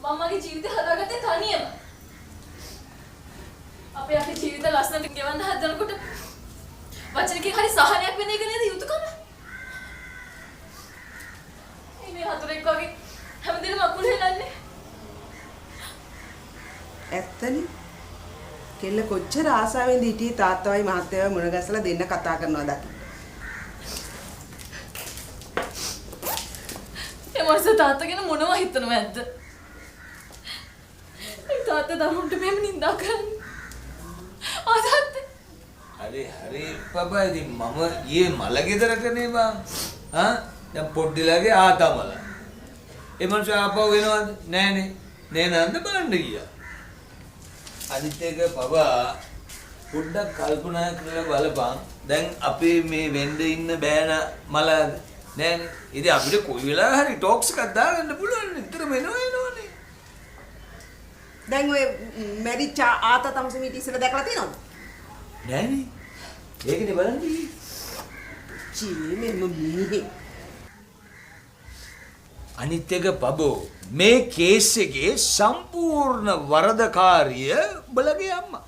මගේ ජීවිතය හදාගත්තේ තනියම. අපේ ජීවිත ලස්සනට ගෙවන්න හදනකොට වචනකින් හරි සහනයක් වෙන එක නේද යුතුයකම? මේ හතුරෙක් වගේ හැමදේම අකුල් හෙලන්නේ. ඇත්තනේ. කෙල්ල කොච්චර ආසාවෙන්ද හිටියේ තාත්තවයි මහත්තයවයි මුණ ගැසලා දෙන්න කතා කරනවා දකින්න. ඒ මොකද තාත්තා ගැන මොනවා හිතනව ඇද්ද? ඒ තාත්තා දරුවන්ට මෙහෙම නිඳා කරන්නේ. ආදත්. හරි පපා ඉතින් මම ඊයේ මල ගෙදරකනේ බං. දැන් පොඩ්ඩිලාගේ ආතමල. ඒ මනුස්සයා ආපහු වෙනවද? නෑනේ. නේනන්ද බලන්න ගියා. අනිත් එක පපා පොඩ්ඩක් කල්පනා කරලා බලපන්. දැන් අපේ මේ වෙන්න ඉන්න බෑන මලද නෑනේ. ඉතින් අපිට කොයි වෙලාවෙ හරි ටොක්ස් එකක් දාගන්න පුළුවන්. නිතරම එනවනේ. දැන් ඔය මැරිච් ආතා තමස මීට ඉස්සෙල්ලා දැකලා තියෙනවද? නෑනේ. ඒකනේ බලන්නේ. චීමේ මම්මි. අනිත් එක පබෝ මේ කේස් එකේ සම්පූර්ණ වරදකාරිය බලගේ අම්මා.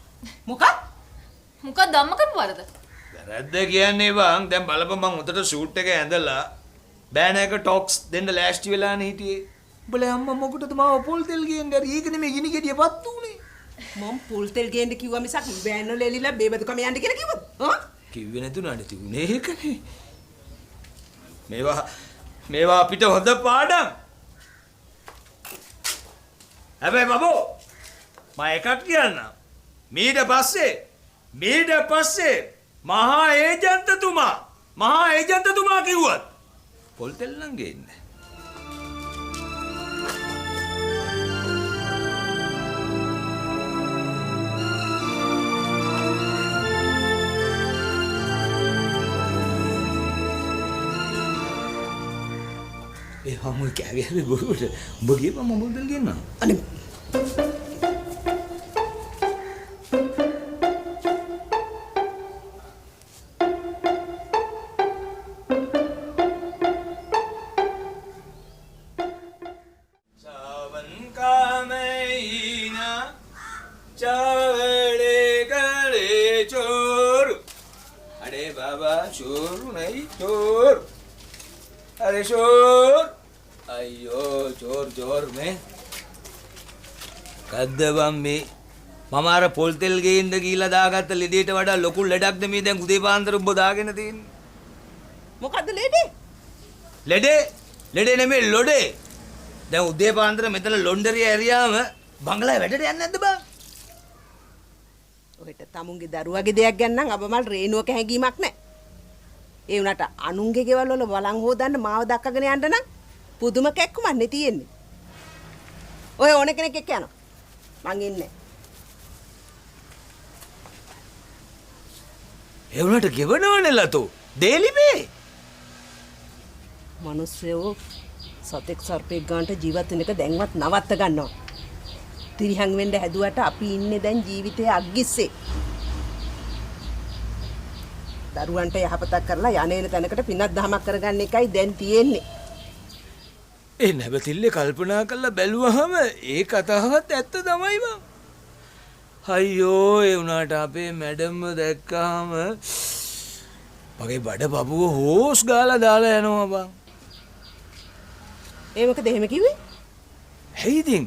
මොකක්ද අම්ම කරපු වරද? වැරද්ද කියන්නේ බං දැන් බලපන් මං උතට ෂූට් එක ඇඳලා බෑනක ටොක්ස් දෙන්න ලෑස්ති වෙලානේ හිටියේ. උඹලා අම්මා මොකටද මාව පොල් තෙල් ගේන්නේ? හරි ඒක නෙමෙයි ගිනි ගෙඩියපත් උනේ. මම පොල් තෙල් ගේන්න කිව්වා මිසක් බෑන් වල එලිලා බේබදුකම යන්න කියලා කිව්වද? කිව්වේ නැතුණානේ තිබුණේ ඒකනේ. මේවා අපිට හොඳ පාඩම්. හැබැයි බබෝ මම එකක් කියන්නම්. මීට පස්සේ මහා ඒජන්තතුමා කිව්වත් පොල් තෙල් නම් ගේන්නේ. ඒ හමු කෑවේ බොරුවට උඹ ගියපම මම පොල් ගේන්නම්. අනේ सावन का महीना चावड़े गले चोर अरे बाबा चोर नहीं चोर अरे चोर अयो चोर में කද්දබම් මේ මම අර පොල් තෙල් ගේන්න ගිහිල්ලා දාගත්ත ලෙඩේට වඩා ලොකු ලෙඩක්ද මේ දැන් උදේ පාන්දර උඹ දාගෙන තියෙන්නේ. මොකද්ද ලේඩේ? ලෙඩේ නෙමෙයි ලොඩේ. දැන් උදේ පාන්දර මෙතන ලොන්ඩරිය ඇරියාම බංගලා වැඩට යන්නේ නැද්ද බං? ඔහෙට තමුන්ගේ දරුවගේ දෙයක් ගන්න නම් අපමල් රේනුවක හැංගීමක් නැහැ. ඒ වුණාට අනුන්ගේ ගෙවල් වල බලන් හොදන්න මාව දක්කගෙන යන්න නම් පුදුම කැක්කුමක් නේ තියෙන්නේ. ඔය ඕන කෙනෙක් එක්ක යනවා. මං ඉන්නේ. ඒ වුණාට ගෙවනවනේ ලතෝ. දේලිමේ. මිනිස්සුયો සතෙක් සර්පෙක් ගන්නට ජීවත් වෙන එක දැන්වත් නවත්ත ගන්නවා. තිරිහන් වෙන්න හැදුවට අපි ඉන්නේ දැන් ජීවිතයේ අග්ගිස්සේ. දරුවන්ට යහපතක් කරලා යන්නේන තැනකට පිනක් දහමක් කරගන්න එකයි දැන් තියෙන්නේ. ඒ නැවතිල්ලේ කල්පනා කරලා බැලුවහම ඒ කතාවත් ඇත්ත තමයි බං. අයියෝ ඒ වුණාට අපේ මැඩම්ව දැක්කහම මගේ බඩ පපුව හෝස් ගාලා දාලා යනවා බං. ඒ මොකද එහෙම කිව්වේ? ඇයි ඉතින්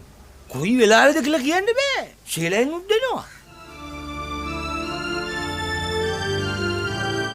කොයි වෙලාවෙද කියලා කියන්න බෑ. ශීලයෙන් උඩ් දෙනවා.